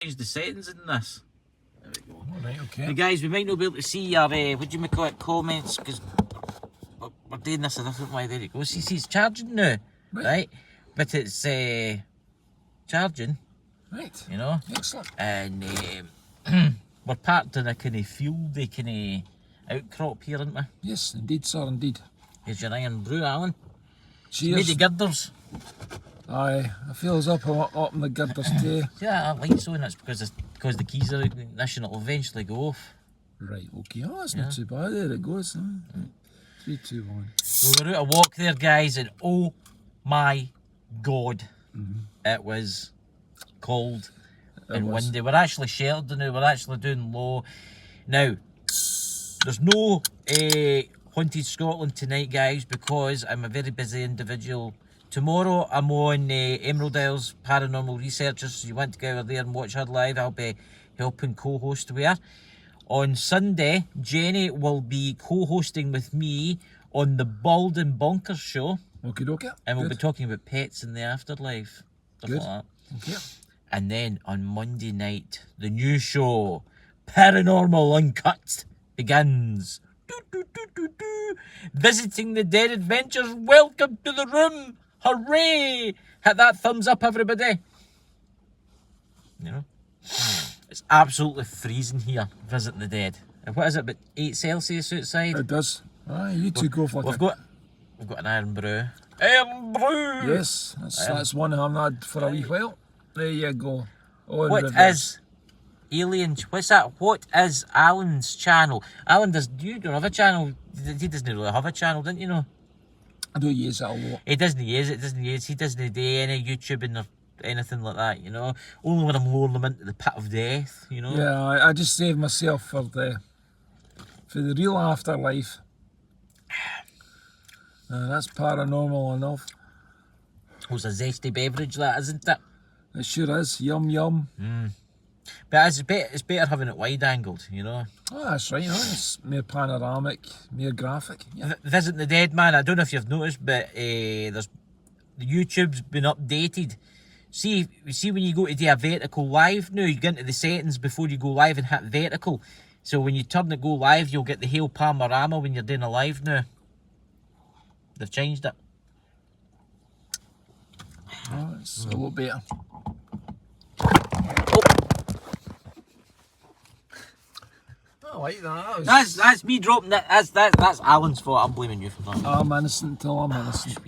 change the settings in this. There we go. Alright, okay. Now guys, we might not be able to see your, what do you call it, comments, because we're doing this a different way. There you go. See, it's charging now, right? But it's charging, right? You know? Excellent. And we're parked in a kind of fieldy kind of outcrop here, aren't we? Yes, indeed, sir, indeed. Here's your iron brew, Alan. Cheers. Made the girders. Aye, I feel up in the girders too. Yeah, I lights on, that's because the keys are out in ignition, it'll eventually go off. Right, okay. Oh, that's not too bad. There it goes. 3, 2, 1. We were out a walk there, guys, and oh my god, it was cold and windy. We're actually sheltered now, we're actually doing low. Now, there's no Haunted Scotland tonight, guys, because I'm a very busy individual. Tomorrow I'm on Emerald Isles Paranormal Researchers, so you want to go over there and watch her live. I'll be helping co-host with her. On Sunday, Jenny will be co-hosting with me on the Bald and Bonkers show. Okay, okay. And we'll be talking about pets in the afterlife. Stuff like that. Okay. And then on Monday night, the new show, Paranormal Uncut, begins. Visiting the Dead Adventures, welcome to the room. Hooray! Hit that thumbs up, everybody. You know, it's absolutely freezing here, visiting the dead. And what is it, about 8 Celsius outside? It does. Aye, you two go for it. We've got an iron brew. Iron brew! Yes, that's one I haven't had for a wee while. There you go. Oh, what is Alien? What's that? What is Allan's channel? Allan, you don't have a channel. He doesn't really have a channel, didn't you know? I don't use it a lot. He doesn't use it, He doesn't do any YouTubing or anything like that, you know. Only when I'm lowering them into the pit of death, you know. Yeah, I just save myself for the real afterlife. That's paranormal enough. Oh, it's a zesty beverage, that, isn't it? It sure is. Yum, yum. But it's better having it wide-angled, you know. Oh, that's right. It's more panoramic, more graphic. Yeah. Visiting the Dead, man, I don't know if you've noticed, but the YouTube's been updated. See when you go to do a vertical live now, you get into the settings before you go live and hit vertical. So when you turn to go live, you'll get the whole panorama when you're doing a live now. They've changed it. Oh, it's a lot better. I like that. That's me dropping that. That's Alan's fault. I'm blaming you for that. I'm innocent till I'm innocent.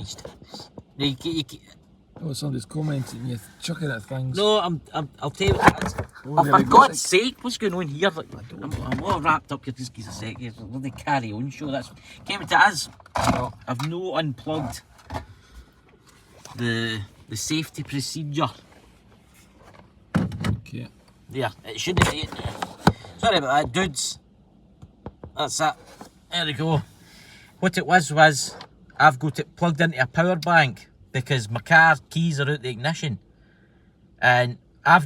Oh, somebody's commenting. You're chucking at things. No, I'll tell you what it is. Oh, for God's sake, what's going on here? Like, I'm all wrapped up here. Just give us a sec. Here's the Carry On show. That's came to us. I've no unplugged the safety procedure. Okay. Yeah, it shouldn't be it now. Sorry about that, dudes. That's it. There we go. What it was I've got it plugged into a power bank because my car keys are out the ignition, and I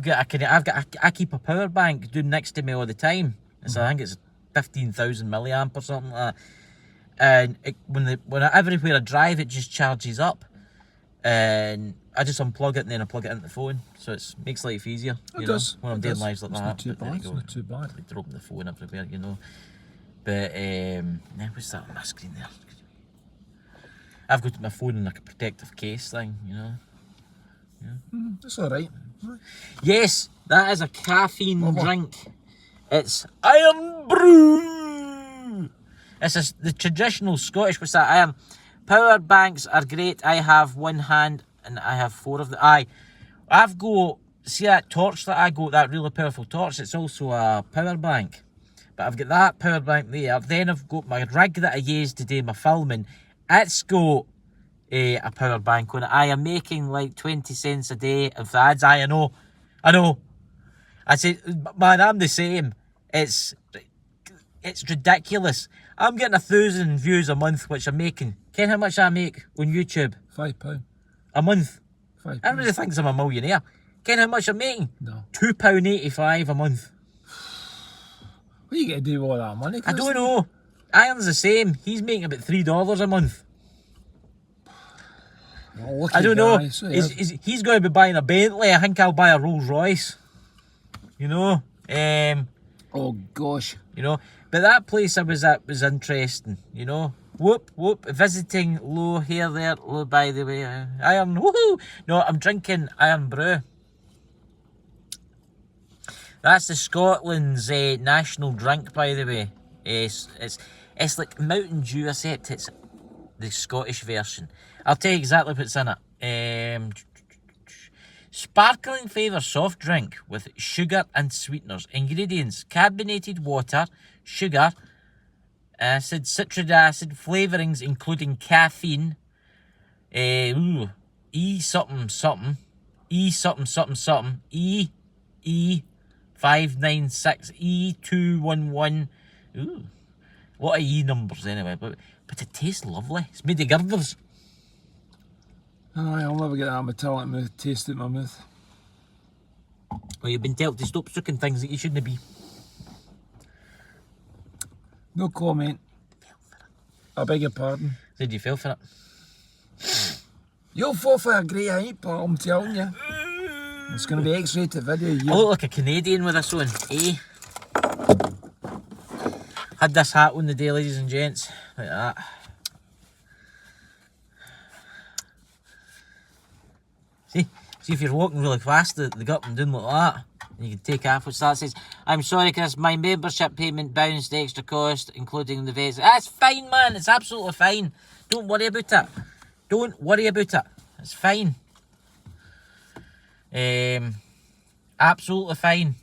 keep a power bank doing next to me all the time. So I think it's 15,000 milliamp or something like that. And everywhere I drive, it just charges up, and I just unplug it and then I plug it into the phone, so it makes life easier. It does. When I'm doing lives like that. Not too bad. It's not too bad. Like dropping the phone everywhere, you know. But now what's that on my screen there? I've got my phone in like a protective case thing, you know. Yeah. That's all right. Yes, that is a caffeine drink. It's Iron Brew. It's the traditional Scottish. What's that? Iron power banks are great. I have one hand and I have 4 of them. I've got, see that torch that I got, that really powerful torch. It's also a power bank. But I've got that power bank there. Then I've got my rig that I use to do my filming. It's got a power bank on it. I am making like 20 cents a day of the ads. I know. I said, man, I'm the same. It's ridiculous. I'm getting 1,000 views a month, which I'm making. Ken how much I make on YouTube? £5. A month. £5. Everybody thinks I'm a millionaire. Ken how much I'm making? No. £2.85 a month. What are you going to do with all that money? I don't know. Iron's the same. He's making about $3 a month. Oh, I don't know. He's going to be buying a Bentley. I think I'll buy a Rolls Royce. you know. Oh gosh. You know, but that place I was at was interesting, you know. Whoop, whoop, visiting low here there, low by the way. Iron, woohoo! No, I'm drinking Iron Brew. That's the Scotland's national drink, by the way. It's like Mountain Dew, except it's the Scottish version. I'll tell you exactly what's in it. Sparkling flavour soft drink with sugar and sweeteners. Ingredients: carbonated water, sugar, acid, citric acid, flavourings including caffeine, E something something, E something something something, E 596, E211. Ooh, what are E numbers anyway? But it tastes lovely. It's made of girders. Aye, I'll never get that metallic mouth taste in my mouth. Well, you've been told to stop sucking things that you shouldn't be. No comment. I beg your pardon. Did you feel for it? You'll fall for a great height, pal, I'm telling you. It's going to be X-rated video. I look like a Canadian with this one, eh? Had this hat on the day, ladies and gents, like that. See if you're walking really fast, they go up and down like that. And you can take off what that says. I'm sorry, Chris, my membership payment bounced, extra cost, including the vets. That's fine, man. It's absolutely fine. Don't worry about it. Don't worry about it. It's fine. Absolutely fine.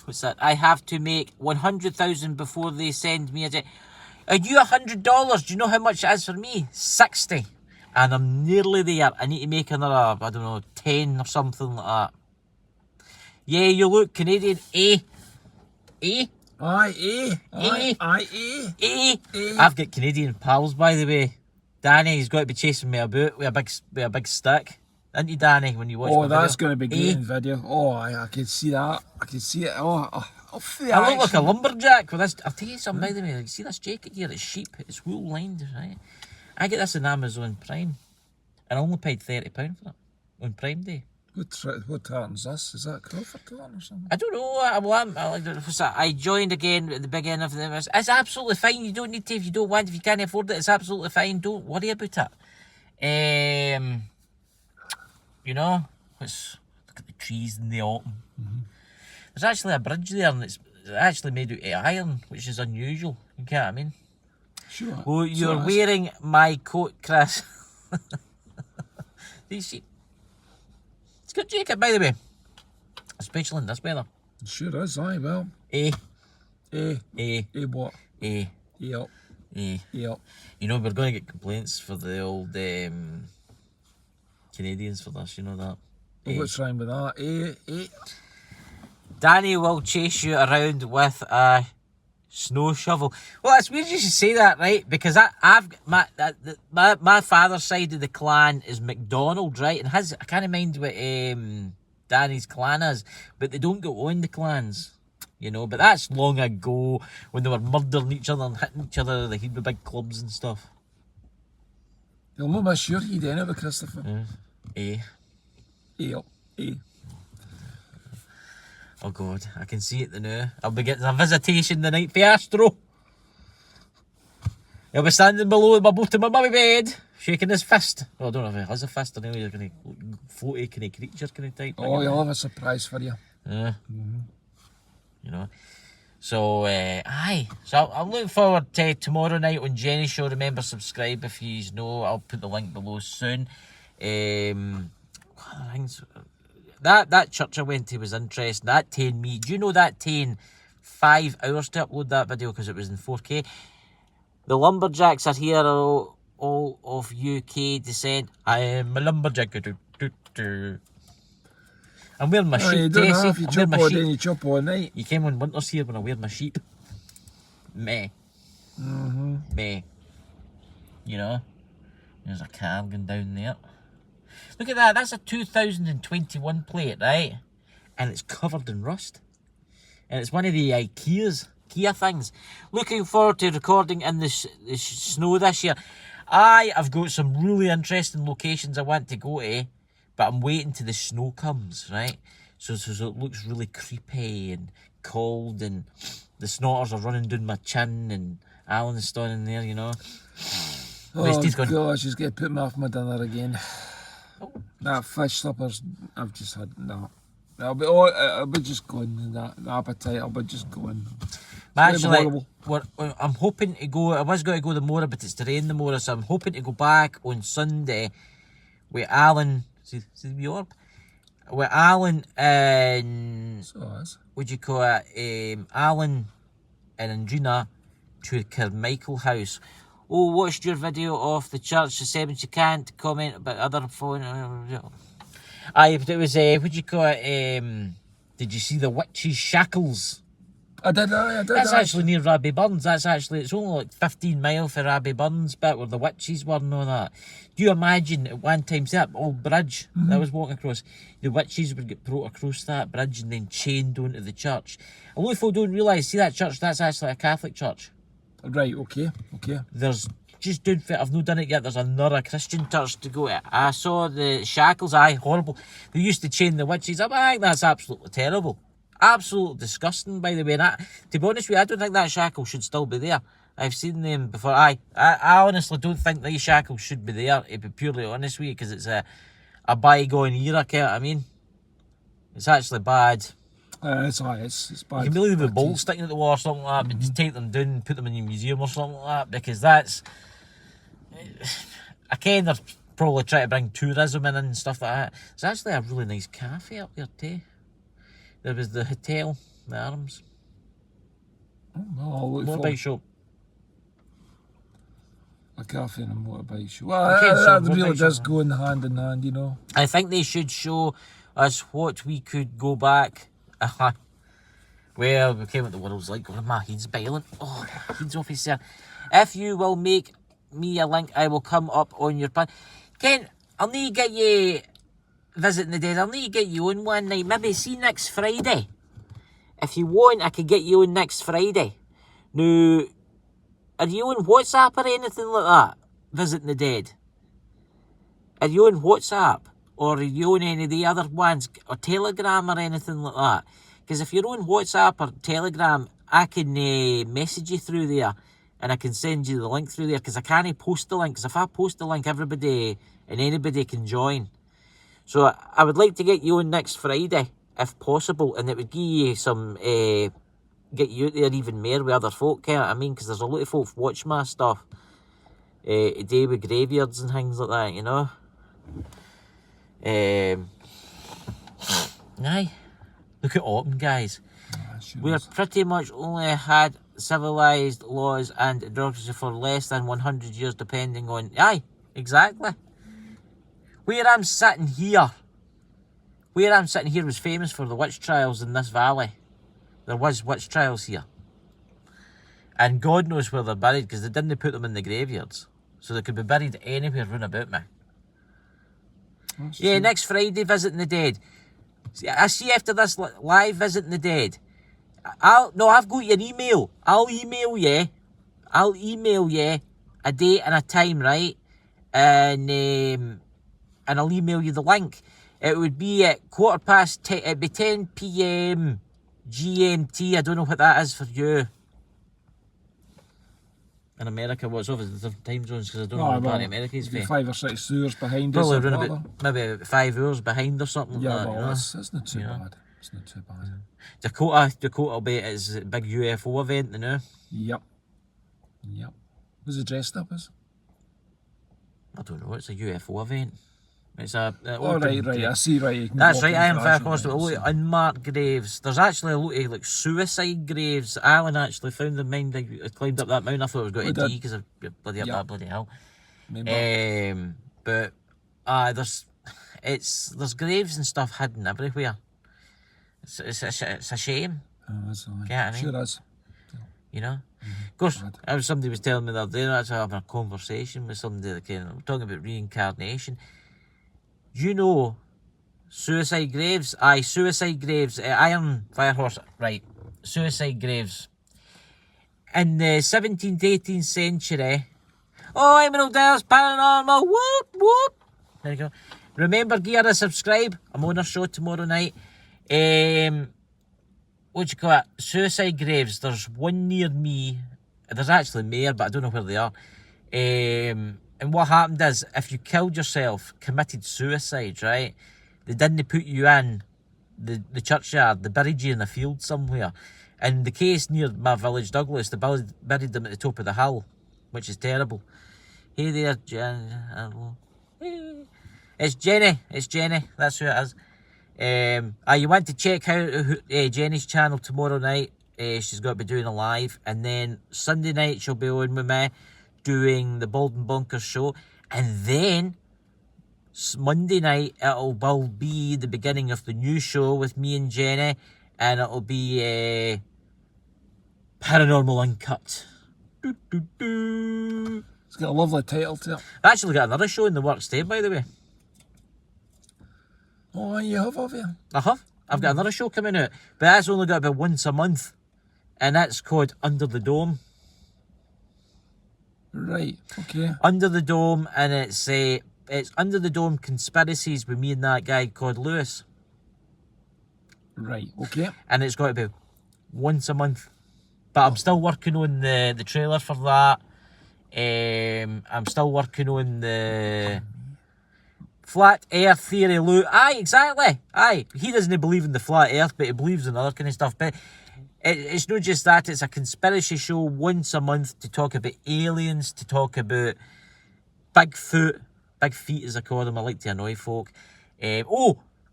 What's that? I have to make 100,000 before they send me a check. Are you $100? Do you know how much it is for me? 60. And I'm nearly there. I need to make another, I don't know, 10 or something like that. Yeah, you look Canadian. Aye, I've got Canadian pals, by the way. Danny's got to be chasing me about with a big stick. Isn't he, Danny, when you watch my that's video? going to be great in video. Oh, I can see that. I can see it. I look like a lumberjack with this. I'll tell you something, by the way. You see this jacket here? It's sheep. It's wool lined, right? I get this on Amazon Prime. And I only paid £30 for it on Prime Day. What tartan's this? Is that Crawford tartan or something? I don't know. I joined again at the beginning of the. It's absolutely fine. You don't need to if you don't want. If you can't afford it, it's absolutely fine. Don't worry about it. You know, look at the trees in the autumn. Mm-hmm. There's actually a bridge there, and it's actually made out of iron, which is unusual. You get what I mean? Sure. Oh, you're wearing my coat, Chris. Do you see? It's a good jacket, by the way. Especially in this weather. It sure is, aye, well. What? Yep. Yep. You know, we're going to get complaints for the old Canadians for this, you know that. What's wrong with that? Danny will chase you around with a snow shovel. Well, it's weird you should say that, right? Because I've my father's side of the clan is McDonald, right? And I can't mind what Danny's clan is, but they don't go on the clans, you know. But that's long ago when they were murdering each other and hitting each other. They had the big clubs and stuff. You'll not miss your head anyway, Christopher. Yep. Oh God, I can see it now. I'll be getting a visitation the night for Astro. He'll be standing below my boat in my mummy bed, shaking his fist. Oh, I don't know if he has a fist or anything. He's a kind of floaty kind of creature kind of type. Oh, he'll have a surprise for you. You know. So, aye. So I'm looking forward to tomorrow night on Jenny's show. Remember, subscribe if you know. I'll put the link below soon. That church I went to was interesting. That taken me. Do you know that taken 5 hours to upload that video because it was in 4K? The lumberjacks are here, all of UK descent. I am a lumberjack. I'm wearing my sheep. You don't Tessie. have, you chop all day and you chop all night. You came on winters here when I wear my sheep. Meh. Meh. You know? There's a cardigan down there. Look at that. That's a 2021 plate, right? And it's covered in rust. And it's one of the Kia things. Looking forward to recording in the snow this year. I've got some really interesting locations I want to go to, but I'm waiting till the snow comes, right? So it looks really creepy and cold, and the snotters are running down my chin, and Alan's standing there, you know. Oh gosh, he's going to put me off my dinner again. That fish slippers, I've just had, no. I'll be just going, the appetite, I'll be just going. Actually, I'm hoping to go, I was going to go to Mora, but it's to rain tomorrow, so I'm hoping to go back on Sunday with Allan, see the orb? With Allan and, what do you call it, Allan and Andrina to Carmichael House. Oh, watched your video of the church, the seventh, you can't comment about other phone. Aye, but it was, what do you call it, did you see the witches' shackles? I did. That's actually near Rabbie Burns. It's only like 15 miles for Rabbie Burns bit where the witches were and all that. Do you imagine at one time, see that old bridge that I was walking across, the witches would get brought across that bridge and then chained onto the church. A lot of people don't realise, see that church, that's actually a Catholic church. Right, okay. There's just doing for, I've not done it yet, there's another Christian church to go to. I saw the shackles, horrible. They used to chain the witches up. I think that's absolutely terrible. Absolutely disgusting, by the way. That, to be honest with you, I don't think that shackle should still be there. I've seen them before. I honestly don't think these shackles should be there, to be purely honest with you, because it's a bygone era, you know what I mean? It's actually bad. It's bad. You can believe the bolts sticking at the wall or something like that, but just take them down and put them in your museum or something like that, because that's... I ken they're probably trying to bring tourism in and stuff like that. There's actually a really nice cafe up there too. There was the hotel, the Arms. Oh, no, I'll look motorbike shop. A cafe and a motorbike shop. Well, that really does go in hand in hand, you know. I think they should show us what we could go back. Well, we came what the world's like. My head's bailing. Oh, my head's off his hair. If you will make me a link, I will come up on your plan. Ken, I'll need to get you visiting the dead. I'll need to get you on one night. Maybe see next Friday. If you want, I could get you on next Friday. Now, are you on WhatsApp or anything like that? Visiting the dead. Are you on WhatsApp? Or are you on any of the other ones? Or Telegram or anything like that? Because if you're on WhatsApp or Telegram, I can message you through there. And I can send you the link through there. Because I can't post the link. Because if I post the link, everybody and anybody can join. So I would like to get you on next Friday, if possible, and it would give you some, get you out there even more with other folk, you know what I mean? Because there's a lot of folk watch my stuff today with graveyards and things like that, you know? Aye. Look at autumn, guys. We're pretty much only had civilised laws and democracy for less than 100 years, depending on... Aye, exactly. Where I'm sitting here was famous for the witch trials in this valley. There was witch trials here. And God knows where they're buried, because they didn't put them in the graveyards. So they could be buried anywhere round about me. Yeah, next Friday, Visiting the Dead. I see after this live Visiting the Dead. I've got your email. I'll email you a date and a time, right? And I'll email you the link. It would be at 10:15. It'd be 10 p.m. GMT. I don't know what that is for you. In America, what's over the different time zones, because I don't know what part of America is for. 5 or 6 hours behind probably us. Probably around maybe 5 hours behind or something like that. Yeah, you know? it's not too bad. It's not too bad. Dakota will be at his big UFO event, you know? Yep. Was he dressed up as? I don't know, it's a UFO event. It's a... right, I see, right. That's right, Iron Fire Hospital, a lot of unmarked graves. There's actually a lot of like suicide graves. Allan actually found the mine, I climbed up that mountain. I thought I was going to die because of bloody up that bloody hill. But there's graves and stuff hidden everywhere. It's a shame. Oh, that's all right. Yeah, I mean, sure is. You know? Of course, somebody was telling me the other day, I was having a conversation with somebody that we're talking about reincarnation. You know, suicide graves? Aye, suicide graves. Iron Firehorse, right. Suicide graves. In the 17th, 18th century, Oh, Emerald Dales Paranormal. Whoop, whoop. There you go. Remember, gear to subscribe. I'm on a show tomorrow night. What do you call it? Suicide graves. There's one near me. There's actually more, but I don't know where they are. And what happened is, if you killed yourself, committed suicide, right? They didn't put you in the churchyard. They buried you in a field somewhere. In the case near my village, Douglas, they buried them at the top of the hill, which is terrible. Hey there, Jen. It's Jenny. It's Jenny. That's who it is. You want to check out Jenny's channel tomorrow night. She's got to be doing a live. And then Sunday night she'll be on with me doing the Bald and Bonkers show. And then Monday night will be the beginning of the new show with me and Jenny. And it'll be Paranormal Uncut. It's got a lovely title to it. I actually got another show in the works today, by the way. Oh, you have you? I have. I've got another show coming out, but that's only got about once a month, and that's called Under the Dome. Right. Okay. Under the Dome, and it's Under the Dome Conspiracies with me and that guy called Lewis. Right. Okay. And it's got to be once a month, but I'm still working on the trailer for that. I'm still working on the Flat Earth theory, Lou. Aye, exactly. Aye, he doesn't believe in the flat Earth, but he believes in other kind of stuff. But it's not just that. It's a conspiracy show once a month to talk about aliens, to talk about Bigfoot. Big feet, as I call them. I like to annoy folk. But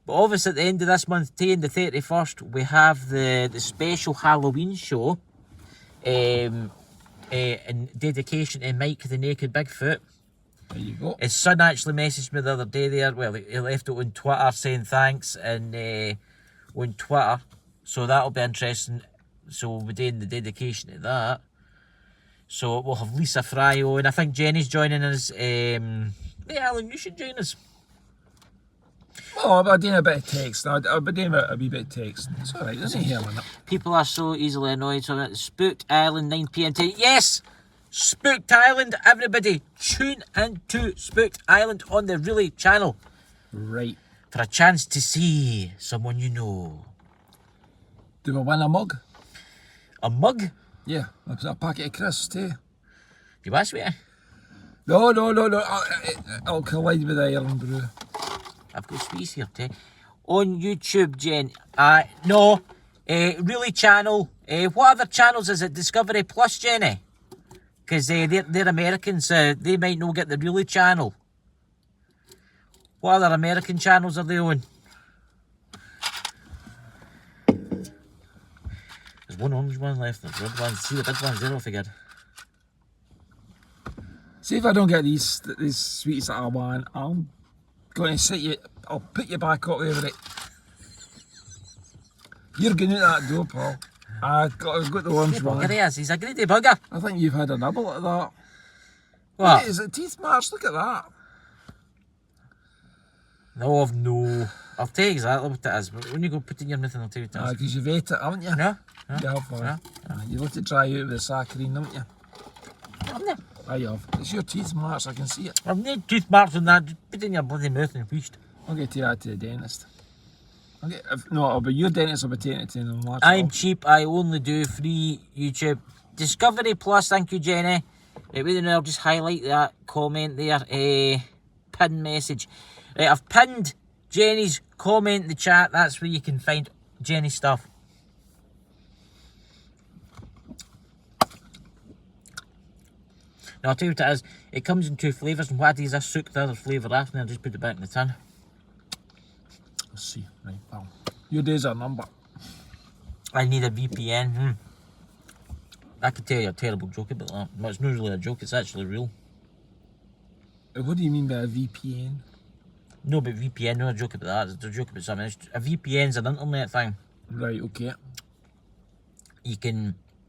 obviously at the end of this month, the 31st, we have the special Halloween show in dedication to Mike the Naked Bigfoot. There you go. His son actually messaged me the other day there. Well, he left it on Twitter saying thanks and on Twitter. So that'll be interesting. So we'll be doing the dedication to that. So we'll have Lisa Fry on. I think Jenny's joining us. Hey, Allan, you should join us. Oh, I'll be doing a bit of text. I'll be doing a wee bit of text. It's alright, isn't it? People are so easily annoyed. So Spooked Island, 9 p.m. Yes! Spooked Island, everybody, tune into Spooked Island on the Really channel. Right. For a chance to see someone you know. Do we win a mug? A mug? Yeah, a packet of crisps too. You want sweetie? No. I'll collide with the Iron Brew. I've got sweets here too. On YouTube, Jen. No. Really channel. What other channels is it? Discovery Plus, Jenny? Because they're Americans, they might not get the Really channel. What other American channels are they on? There's one orange one left, there's red ones. See the big ones, they're all figured. See if I don't get these sweets that I want, I'm going to I'll put you back up over it. You're going out that door, Paul. I've got the orange one. Bugger he is, he's a greedy bugger. I think you've had a nibble at that. What? Wait, is it teeth marks? Look at that. No, I'll tell you exactly what it is, but when you go put in your mouth, I'll tell you what it is. Because you've ate it, haven't you? No. You have. You let it dry out with the saccharine, haven't you? No. I have. It's your teeth marks, I can see it. I've no tooth marks on that, just put it in your bloody mouth and feast. I'll get to that to the dentist. It'll be your dentist, I'll be taking it to the I'm cheap, I only do free YouTube. Discovery Plus, thank you, Jenny. Right, wait a minute, I'll just highlight that comment there. Pin message. Right, I've pinned Jenny's comment in the chat. That's where you can find Jenny's stuff. Now, I'll tell you what it is. It comes in 2 flavours, and what I do is I soak the other flavour off and I just put it back in the tin. Let's see. Right, pal. Your days are numbered. I need a VPN. I could tell you a terrible joke about that. But it's not really a joke, it's actually real. What do you mean by a VPN? No, but VPN, not a joke about that. It's a joke about something. A VPN's an internet thing. Right, okay.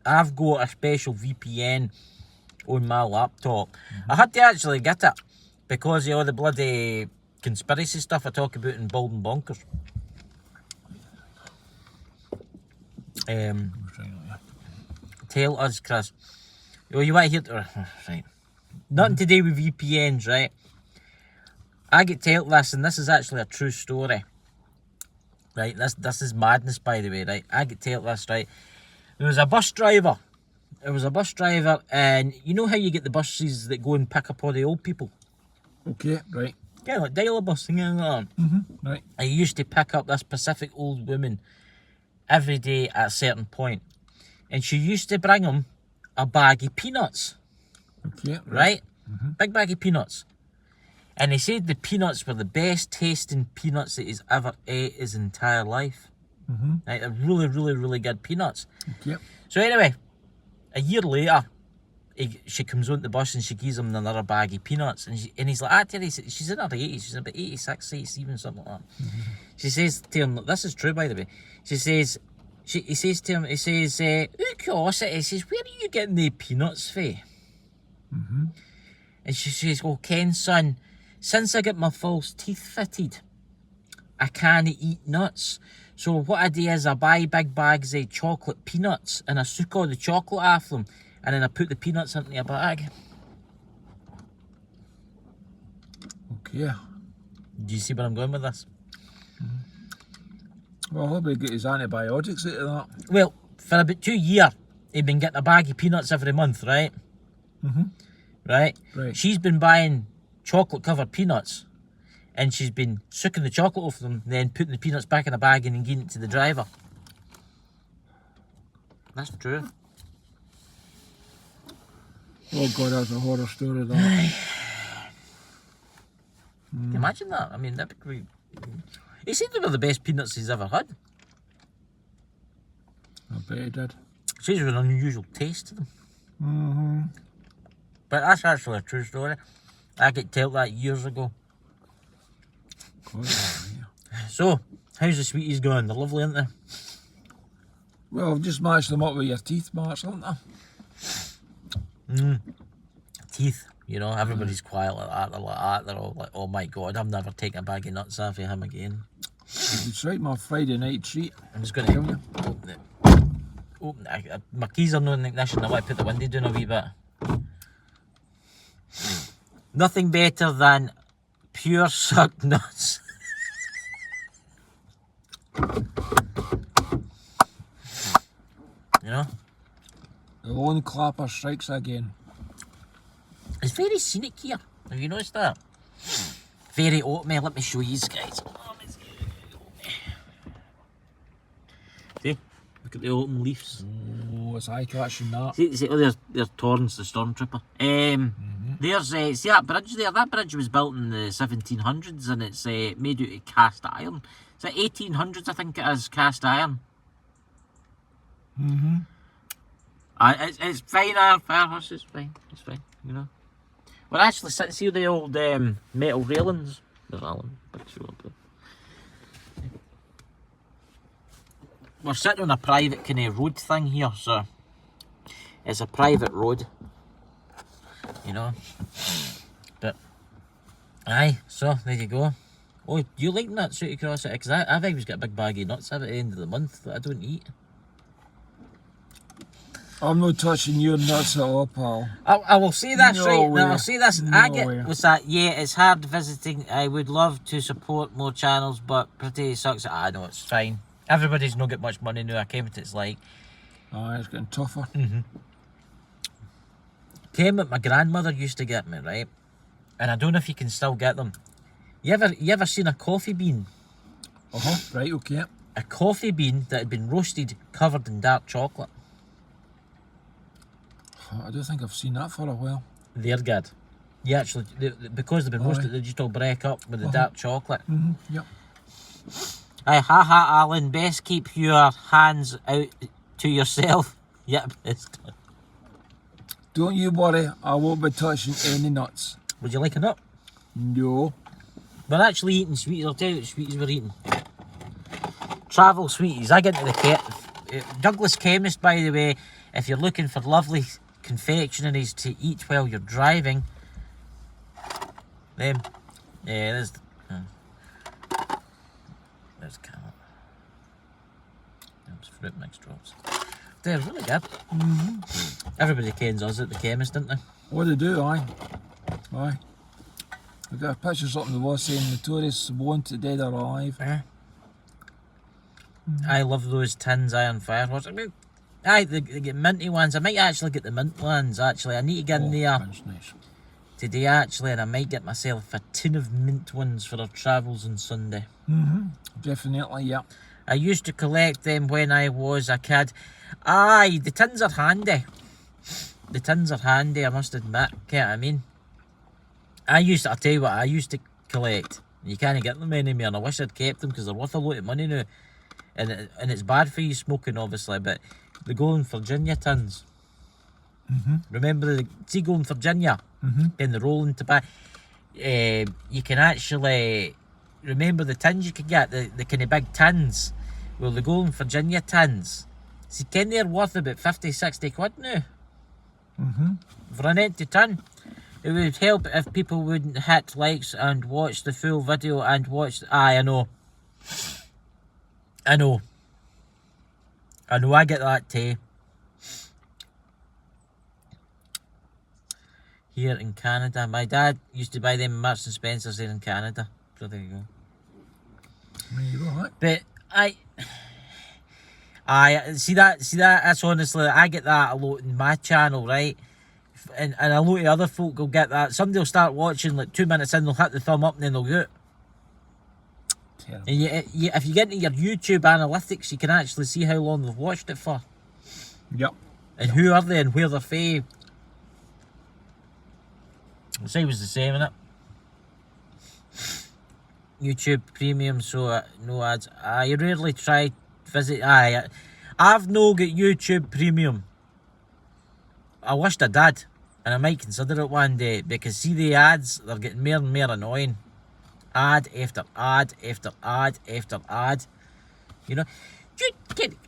I've got a special VPN on my laptop. I had to actually get it because of all the bloody conspiracy stuff I talk about in Bald and Bonkers. Tell us, Chris. Oh, you want to hear... right. Nothing to do with VPNs, right? I get told this, and this is actually a true story. Right, this is madness, by the way, right? I get told this, right? There was a bus driver. And you know how you get the buses that go and pick up all the old people? Okay, right. Yeah, like dial bus, thing like that. Right. I used to pick up this specific old woman every day at a certain point. And she used to bring him a bag of peanuts. Okay, Right? Big bag of peanuts. And he said the peanuts were the best tasting peanuts that he's ever ate his entire life. Right? They're really, really, really good peanuts. Okay. So anyway, a year later, she comes on the bus and she gives him another bag of peanuts. And he's like, actually, she's in her 80s. She's about 86, 87, something like that. She says to him, this is true, by the way. He says to him, out of curiosity, he says, where are you getting the peanuts for? And she says, well, Ken, son, since I got my false teeth fitted, I can't eat nuts. So what I do is I buy big bags of chocolate peanuts and I suck all the chocolate off them and then I put the peanuts into a bag. Okay. Do you see where I'm going with this? Well, I hope he get his antibiotics out of that. Well, for about 2 years, he'd been getting a bag of peanuts every month, right? Right? She's been buying chocolate-covered peanuts and she's been sucking the chocolate off them, then putting the peanuts back in a bag and then giving it to the driver. That's true. Oh God, that's a horror story, that. Can you imagine that? I mean, that'd be great. He said they were the best peanuts he's ever had. I bet he did. She says there was an unusual taste to them. But that's actually a true story. I get told that years ago. God, yeah. So, how's the sweeties going? They're lovely, aren't they? Well, I've just matched them up with your teeth marks, haven't I? Teeth, you know, everybody's quiet like that. They're like that. They're all like, oh my God, I'm never taking a bag of nuts off of him again. It's right, my Friday night treat. I'm just going to open it. Open it. My keys are not in the ignition. I want to put the window down a wee bit. Nothing better than pure sucked nuts. You know? The lone clapper strikes again. It's very scenic here. Have you noticed that? Very oatmeal. Let me show you guys. See? Look at the autumn leaves. Oh, it's eye-catching that. See, oh, there's Torrance, the stormtrooper. There's, see that bridge there? That bridge was built in the 1700s and it's made out of cast iron. It's like 1800s, I think it is, cast iron. It's fine, Fairhurst, it's fine, you know. We're actually sitting, see the old metal railings? There's Allan, picture up there. We're sitting on a private kind of road thing here, so it's a private road, you know. But aye, so there you go. Oh, do you like nuts out across it? Because I've always got a big bag of nuts at the end of the month that I don't eat. I'm not touching your nuts at all, pal. I will say this, No right? way. Now, I'll say this. No I get way. what's that? Yeah, it's hard visiting. I would love to support more channels, but pretty sucks. I know it's fine. Everybody's not got much money now. I came what it's like. Aye, it's getting tougher. Came what my grandmother used to get me, right? And I don't know if you can still get them. You ever seen a coffee bean? Right, okay. A coffee bean that had been roasted, covered in dark chocolate. I don't think I've seen that for a while. They're good. You actually, because they've been roasted, they just all break up with the dark chocolate. Yep. Aye, haha, Allan, best keep your hands out to yourself. Yep, it's done. Don't you worry, I won't be touching any nuts. Would you like a nut? No. We're actually eating sweeties. I'll tell you what sweeties we're eating. Travel sweeties. I get into the Douglas Chemist, by the way, if you're looking for lovely confectionaries to eat while you're driving, them. Yeah, there's carrot. There's fruit mix drops. They're really good. Everybody kens us at the chemist, don't they? What they do, aye. Aye. I got a picture up on the wall saying Notorious Wanted Dead or Alive. I love those tins, Iron Firehorse. I mean, aye, they get minty ones. I might actually get the mint ones, actually. I need to get in there Nice. today, actually, and I might get myself a tin of mint ones for our travels on Sunday. Definitely, yeah. I used to collect them when I was a kid. Aye, the tins are handy. The tins are handy, I must admit. Get what I mean? I'll tell you what, I used to collect. You can't get them anymore, and I wish I'd kept them because they're worth a lot of money now. And it's bad for you smoking, obviously, but the Golden Virginia tins. Remember the Golden Virginia? In the rolling tobacco. You can actually remember the tins you could get, the kind of big tins. Well, the Golden Virginia tins. See, can they're worth about 50, 60 quid now? For an empty tin. It would help if people wouldn't hit likes and watch the full video and watch... Aye, I know, I get that too. Here in Canada. My dad used to buy them in Marks and Spencer's there in Canada. So there you go. There you go, right? But I see that's honestly, I get that a lot in my channel, right? And a lot of other folk will get that. Somebody will start watching like 2 minutes in, they'll hit the thumb up and then they'll go. Terrible. And if you get into your YouTube analytics, you can actually see how long they've watched it for. Yep. And who are they and where they're from. The same was the same, innit? YouTube Premium, so no ads. I rarely try to visit. I've no got YouTube Premium. I wished I did, and I might consider it one day, because see the ads, they're getting more and more annoying. Ad after ad after ad after ad. You know,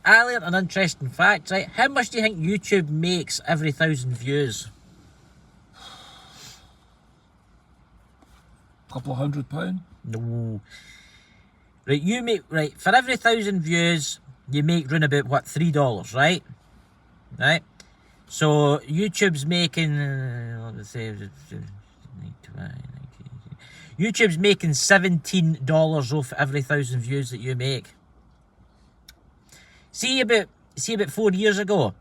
I learned an interesting fact, right? How much do you think YouTube makes every 1,000 views? Couple of £100. No. Right, for every 1,000 views, you make round about, what, $3, right? Right? So, YouTube's making, let's say, YouTube's making $17 off every 1,000 views that you make. See about 4 years ago,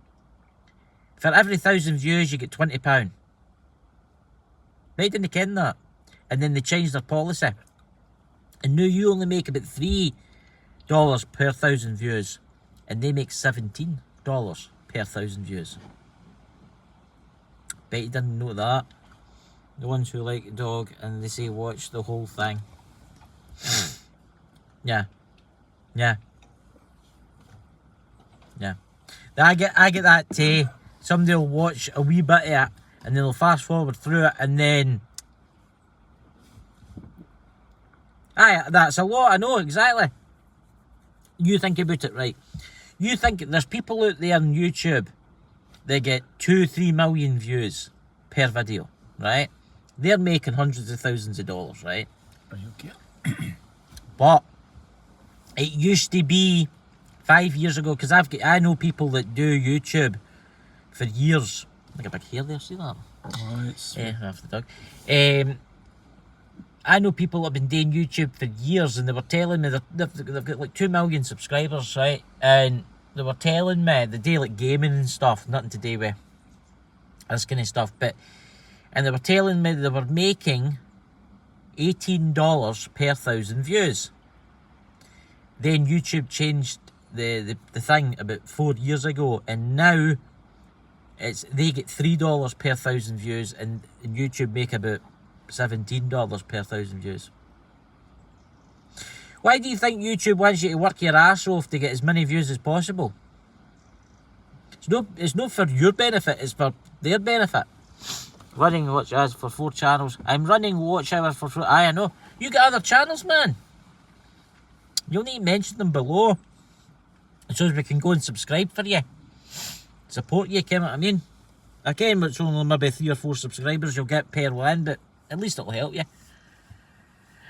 for every 1,000 views, you get £20. They didn't ken that. And then they changed their policy. And now you only make about $3 per 1,000 views. And they make $17 per 1,000 views. Bet you didn't know that. The ones who like a dog and they say watch the whole thing. Yeah. I get that too. Somebody will watch a wee bit of it and then they'll fast forward through it and then... Aye, that's a lot, I know, exactly. You think about it, right? You think there's people out there on YouTube that get 2-3 million views per video, right? They're making hundreds of thousands of dollars, right? Okay. But it used to be 5 years ago, because I know people that do YouTube for years. Like a big hair there, see that? Oh, it's... After the dog. I know people that have been doing YouTube for years, and they were telling me they've got like 2 million subscribers, right? And they were telling me they do like gaming and stuff, nothing to do with this kind of stuff, and they were telling me they were making $18 per 1,000 views. Then YouTube changed the thing about 4 years ago, and now they get $3 per 1,000 views, and YouTube make about $17 per 1,000 views. Why do you think YouTube wants you to work your ass off to get as many views as possible? It's not for your benefit, it's for their benefit. Running watch hours for 4 channels. I'm running watch hours for 4. I know. You got other channels, man. You'll need to mention them below, so as we can go and subscribe for you. Support you, you know what I mean? Again, it's only maybe 3 or 4 subscribers you'll get per one, but at least it'll help you.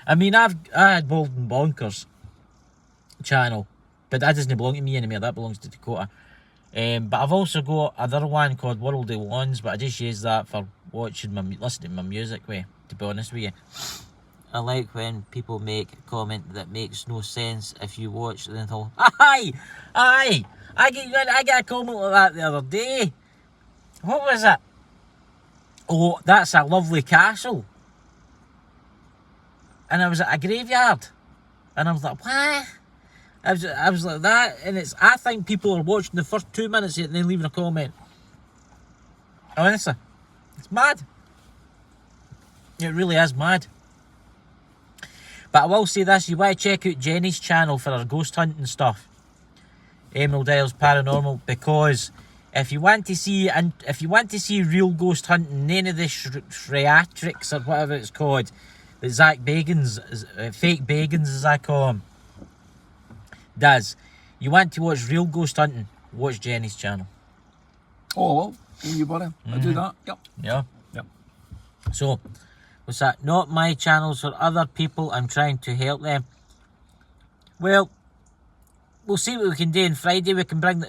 I mean, I had Bald and Bonkers channel, but that doesn't belong to me anymore, that belongs to Dakota. But I've also got another one called World of Wands, but I just use that for watching listening to my music with, to be honest with you. I like when people make a comment that makes no sense if you watch and then go, aye! I got a comment like that the other day. What was it? Oh, that's a lovely castle. And I was at a graveyard. And I was like, what? I was like that, and I think people are watching the first 2 minutes and then leaving a comment. Honestly, it's mad. It really is mad. But I will say this, you want to check out Jenny's channel for her ghost hunting stuff. Emerald Isles Paranormal, because if you want to see real ghost hunting, none of this theatrics or whatever it's called, that Zach Bagans, fake Bagans as I call him, does. You want to watch real ghost hunting, watch Jenny's channel. Oh, well, you buddy. I do that. Yep. Yeah. Yep. So, what's that? Not my channels for other people. I'm trying to help them. Well, we'll see what we can do on Friday. We can bring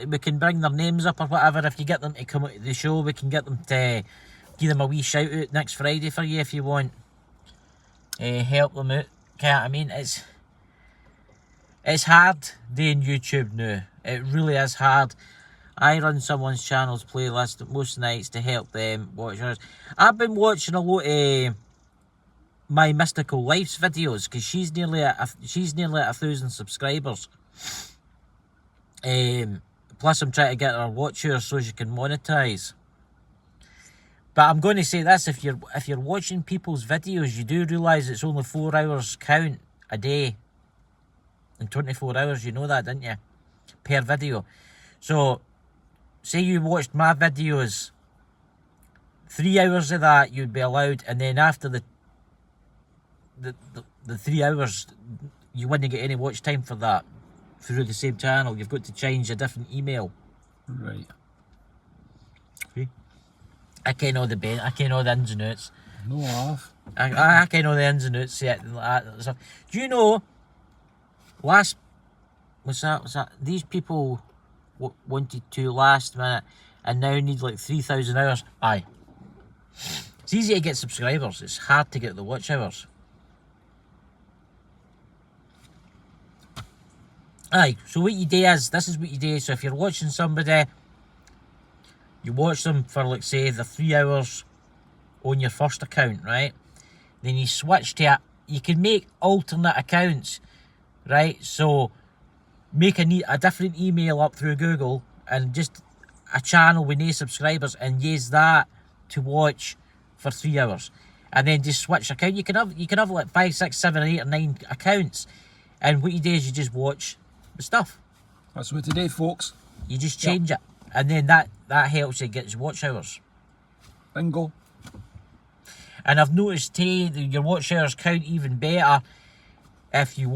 their names up or whatever. If you get them to come out to the show, we can get them to give them a wee shout out next Friday for you if you want. Help them out. I mean, it's hard doing YouTube now. It really is hard. I run someone's channel's playlist most nights to help them watch ours. I've been watching a lot of my Mystical Lives videos because she's nearly at 1,000 subscribers. Plus, I'm trying to get her watch hours so she can monetize. But I'm going to say this: if you're watching people's videos, you do realise it's only 4 hours count a day. In 24 hours, you know that, didn't you? Per video. So, say you watched my videos, 3 hours of that you'd be allowed, and then after the 3 hours, you wouldn't get any watch time for that through the same channel. You've got to change a different email. Right. See? I ken all the ins and outs. No off. I ken all the ins and outs. Yeah, so, do you know? What's that? These people wanted to last minute and now need like 3,000 hours. Aye. It's easy to get subscribers. It's hard to get the watch hours. Aye. So what you do is, this is what you do. So if you're watching somebody, you watch them for, like, say, the 3 hours on your first account, right? Then you switch to you can make alternate accounts, right? So make a different email up through Google and just a channel with no subscribers and use that to watch for 3 hours. And then just switch account. You can have like 5, 6, 7, 8 or 9 accounts. And what you do is you just watch the stuff. That's what today, folks. You just change it. And then that helps you get your watch hours. Bingo. And I've noticed too, your watch hours count even better if you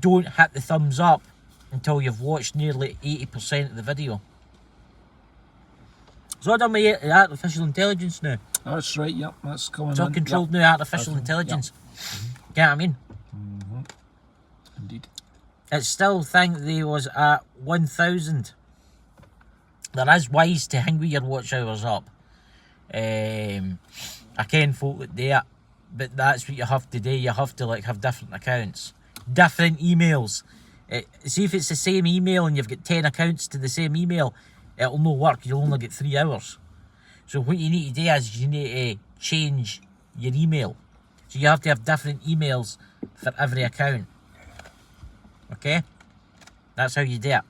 don't hit the thumbs up until you've watched nearly 80% of the video. So I've done my artificial intelligence now. That's right, yep, that's coming It's all in. controlled now, artificial intelligence. Yep. Get what I mean? Mm-hmm. Indeed. It still think they was at 1,000. There is ways to hang with your watch hours up. I ken folk that do it, but that's what you have to do. You have to like have different accounts, different emails. See if it's the same email and you've got 10 accounts to the same email, it'll no work. You'll only get 3 hours. So what you need to do is you need to change your email. So you have to have different emails for every account. Okay? That's how you do it.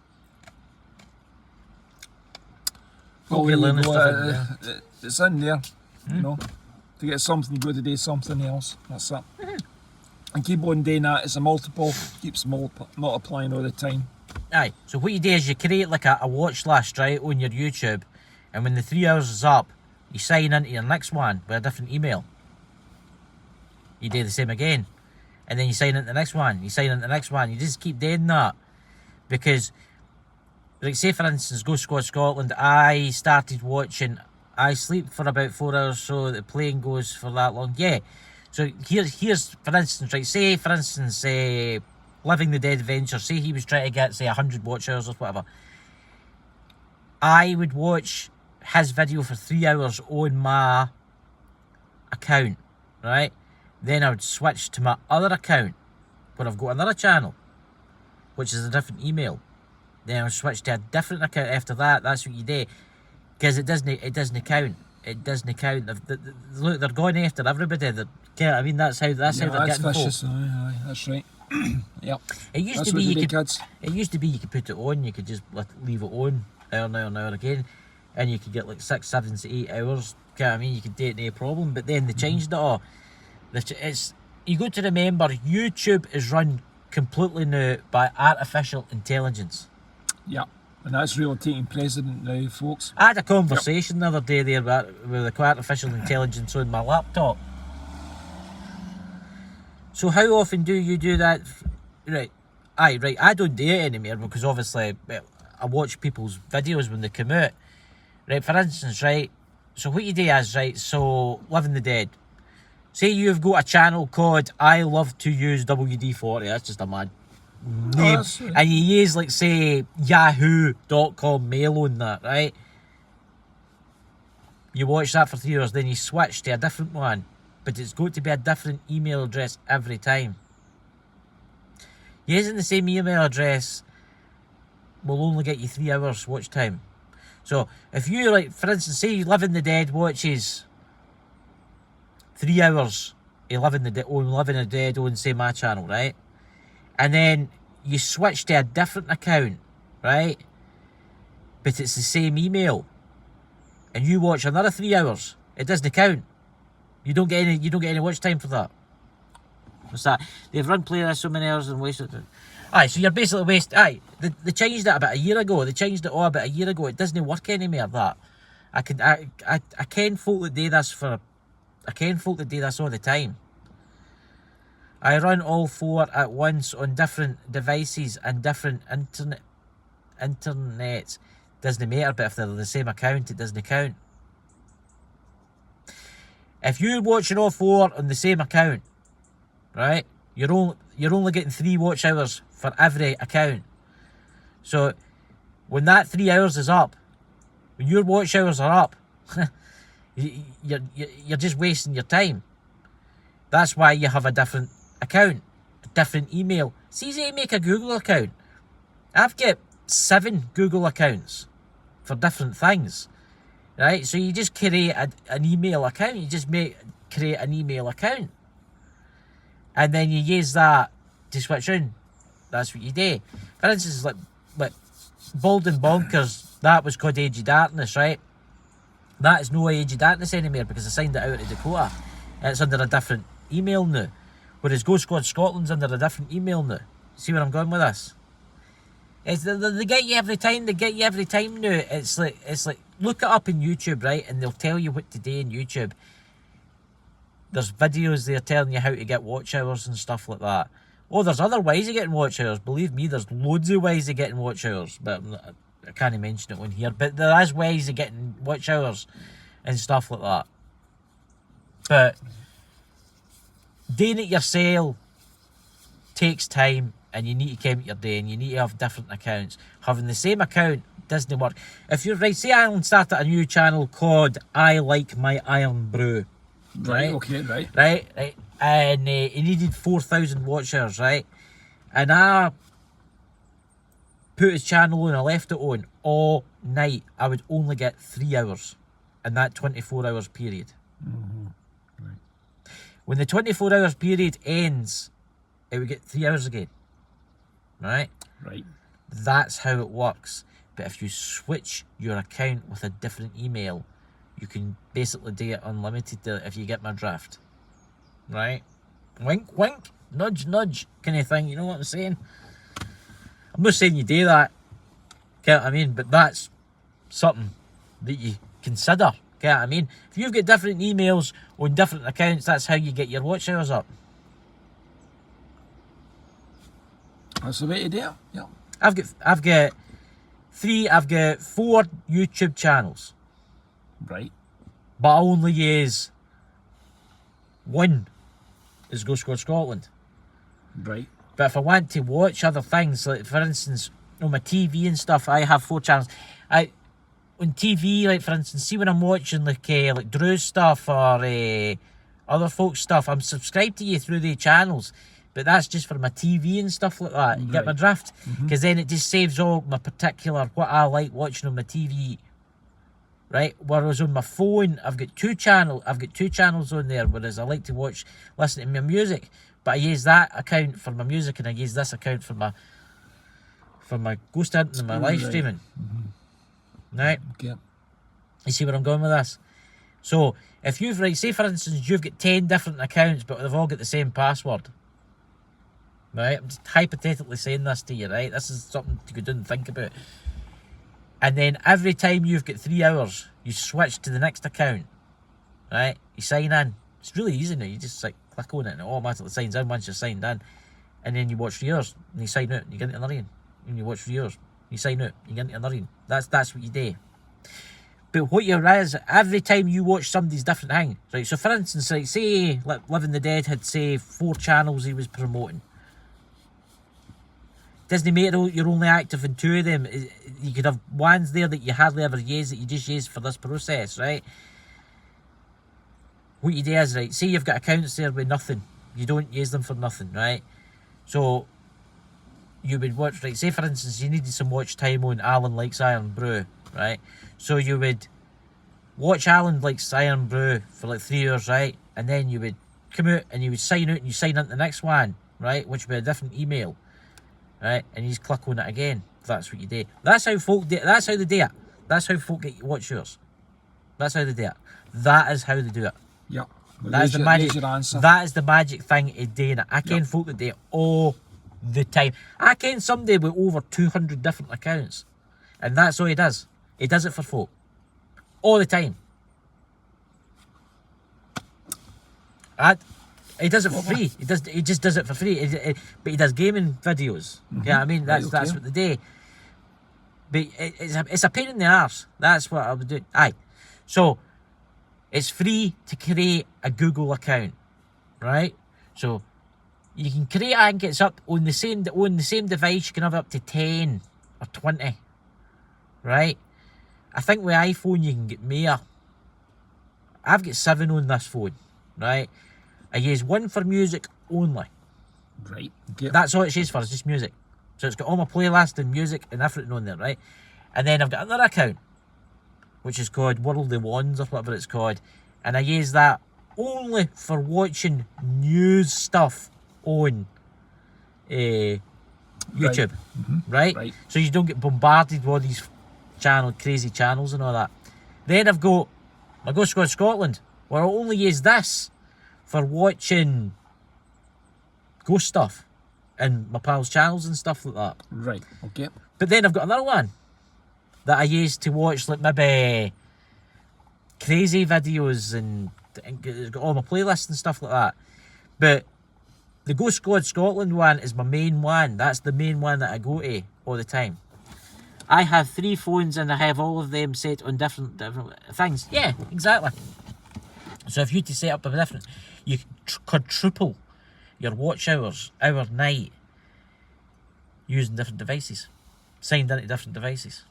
Well, it's in there, you know. To get something, you got to do something else. That's it. And keep on doing that. It's a multiple, keeps multiplying all the time. Aye. So what you do is you create like a watch list, right, on your YouTube, and when the 3 hours is up, you sign into your next one with a different email. You do the same again. And then you sign into the next one, you sign into the next one. You just keep doing that. Because, like, say for instance, Ghost Squad Scotland, I started watching, I sleep for about 4 hours, so the plane goes for that long. Yeah. So here's for instance, right, say for instance, Living the Dead Adventure, say he was trying to get, say, 100 watch hours or whatever. I would watch his video for 3 hours on my account, right? Then I would switch to my other account where I've got another channel, which is a different email. Then I would switch to a different account after that. That's what you do. Because it doesn't count. It doesn't count. Look, they're going after everybody. I mean, that's how they're getting vicious. Aye, that's right. Yep. It used to be you could put it on. You could just leave it on hour and hour again, and you could get like 6, 7, 8 hours. I mean, you could do it no problem. But then they changed it all. You got to remember, YouTube is run completely now by artificial intelligence. Yeah. And that's really taking precedent now, folks. I had a conversation the other day there with the artificial intelligence on my laptop. So how often do you do that? Right. I don't do it anymore because obviously I watch people's videos when they come out. Right, for instance, right, so what you do is, right, so Living the Dead. Say you've got a channel called I Love to Use WD-40, that's just a mad name. And you use, like, say, yahoo.com mail on that, right? You watch that for 3 hours, then you switch to a different one. But it's got to be a different email address every time. Using the same email address will only get you 3 hours watch time. So, if you, like, for instance, say Living the Dead watches 3 hours of Living the Dead on, say, my channel, right? And then you switch to a different account, right? But it's the same email. And you watch another 3 hours. It doesn't count. You don't get any watch time for that. What's that? They've run play this so many hours and wasted it. Aye, so you're basically wasting. They changed it about a year ago. They changed it all about a year ago. It doesn't work anymore. That I ken folk that do this all the time. I run all 4 at once on different devices and different internets. Doesn't matter, but if they're the same account, it doesn't count. If you're watching all 4 on the same account, right, you're only getting 3 watch hours for every account. So when that 3 hours is up, when your watch hours are up, you're just wasting your time. That's why you have a different account, a different email. It's easy to make a Google account. I've got 7 Google accounts for different things. Right, so you just create an email account. You just create an email account, and then you use that to switch in. That's what you do. For instance, like Bald and Bonkers, that was called Age of Darkness, right? That is no Age of Darkness anymore because I signed it out of Dakota. It's under a different email now. Whereas Ghost Squad Scotland's under a different email now. See where I'm going with this? They get you every time. They get you every time now. It's like look it up in YouTube, right? And they'll tell you what to do in YouTube. There's videos there telling you how to get watch hours and stuff like that. Oh, there's other ways of getting watch hours. Believe me, there's loads of ways of getting watch hours. But I can't mention it on here. But there is ways of getting watch hours and stuff like that. But doing it yourself takes time. And you need to count your day, and you need to have different accounts. Having the same account doesn't work. If you're right, say Allan started a new channel called I Like My Iron Brew. Right, okay, right. Right. And he needed 4,000 watch hours, right? And I put his channel on, I left it on all night. I would only get 3 hours in that 24 hours period. Mm-hmm. Right. When the 24 hours period ends, it would get 3 hours again. Right? Right. That's how it works. But if you switch your account with a different email, you can basically do it unlimited if you get my drift. Right? Wink, wink, nudge, nudge kind of thing. You know what I'm saying? I'm not saying you do that. Get what I mean? But that's something that you consider. Get what I mean? If you've got different emails on different accounts, that's how you get your watch hours up. That's the way to do it. Yeah. I've got 4 YouTube channels. Right. But I only use one is Ghost Squad Scotland. Right. But if I want to watch other things, like for instance, on my TV and stuff, I have 4 channels. On TV, like for instance, see when I'm watching like Drew's stuff or other folks' stuff. I'm subscribed to you through the channels, but that's just for my TV and stuff like that. You get my drift? Because then it just saves all my particular, what I like watching on my TV. Right? Whereas on my phone, I've got two channels on there, whereas I like to listen to my music. But I use that account for my music, and I use this account for my ghost hunting and my live streaming. Right? Okay. You see where I'm going with this? So, if you've, say for instance, you've got 10 different accounts, but they've all got the same password. Right? I'm just hypothetically saying this to you, right? This is something to go down and think about. And then every time you've got 3 hours, you switch to the next account. Right? You sign in. It's really easy now. You just like click on it and it automatically signs in once you're signed in. And then you watch 3 hours and you sign out and you get into another one. And you watch 3 hours. You sign out, you get into another one. That's what you do. But what you realise, every time you watch somebody's different thing, right? So for instance, like say Living the Dead had say 4 channels he was promoting. Doesn't make it you're only active in 2 of them. You could have ones there that you hardly ever use, that you just use for this process, right? What you do is, right, say you've got accounts there with nothing. You don't use them for nothing, right? So you would watch, right, say for instance you needed some watch time on Allan Likes Iron Brew, right? So you would watch Allan Likes Iron Brew for like 3 hours, right? And then you would come out and you would sign out and you sign into the next one, right? Which would be a different email. Right, and you just click on it again. That's what you do. That's how folk do it. That's how they do it. That's how folk get watch yours. That's how they do it. That is how they do it. Yeah. Well, that is the magic. Answer. That is the magic thing of doing it. I ken folk that do it all the time. I ken somebody with over 200 different accounts, and that's all he does. He does it for folk all the time. He does it for free. He just does it for free. But he does gaming videos. Yeah, I mean that's what they do. But it's a pain in the arse. That's what I would do. Aye, so it's free to create a Google account, right? So you can create. I think it's up on the same device. You can have up to 10 or 20, right? I think with iPhone you can get more. I've got 7 on this phone, right? I use 1 for music only. Right. Okay. That's all it's used for, it's just music. So it's got all my playlist and music and everything on there, right? And then I've got another account, which is called World of Wands or whatever it's called. And I use that only for watching news stuff on YouTube. Right? So you don't get bombarded with all these crazy channels and all that. Then I've got my Ghost Squad Scotland, where I'll only use this for watching ghost stuff and my pals' channels and stuff like that. Right, okay. But then I've got another one that I use to watch like maybe crazy videos and it's got all my playlists and stuff like that. But the Ghost Squad Scotland one is my main one. That's the main one that I go to all the time. I have 3 phones and I have all of them set on different things. Yeah, exactly. So if you to set up a different, you quadruple your watch hours, night, using different devices, signed into different devices.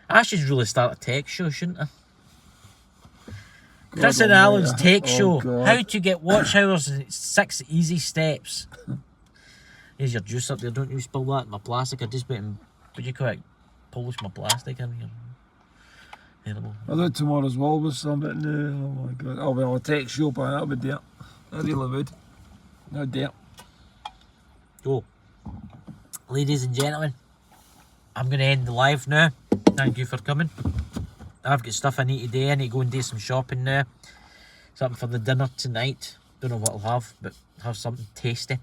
I should really start a tech show, shouldn't I? Chris and Allan's tech show. God. How to get watch hours in 6 easy steps. Here's your juice up there. Don't you spill that in my plastic. I just went and, what do you call it, polish my plastic in here. Terrible. I thought tomorrow's wall was something new. Oh my god. Oh well, I'll take show by that would do it. I really would. No doubt. So, ladies and gentlemen, I'm going to end the live now. Thank you for coming. I've got stuff I need to do. I need to go and do some shopping now. Something for the dinner tonight. Don't know what I'll have, but have something tasty.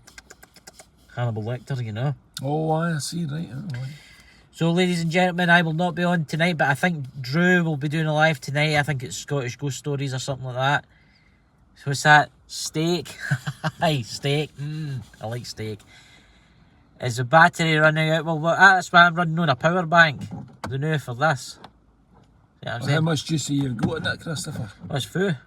Hannibal Lecter, you know. Oh, I see, right. So, ladies and gentlemen, I will not be on tonight, but I think Drew will be doing a live tonight. I think it's Scottish Ghost Stories or something like that. So, what's that? Steak. Hi, steak. I like steak. Is the battery running out? Well, that's why I'm running on a power bank. The new for this. See what I'm saying? How much juice have you got in that, Christopher? That's food.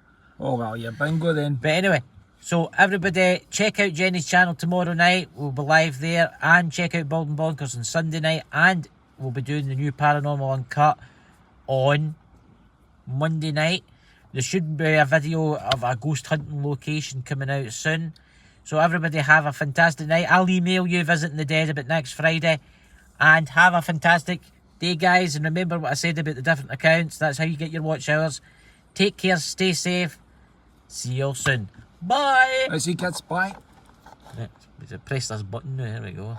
Oh, well, yeah, bingo then. But anyway, so everybody, check out Jenny's channel tomorrow night. We'll be live there. And check out Bald and Bonkers on Sunday night. And we'll be doing the new Paranormal Uncut on Monday night. There should be a video of a ghost hunting location coming out soon. So everybody have a fantastic night. I'll email you Visiting the Dead about next Friday. And have a fantastic day, guys. And remember what I said about the different accounts. That's how you get your watch hours. Take care, stay safe. See you all soon. Bye. I see cats, bye. Yeah, press this button now. Here we go.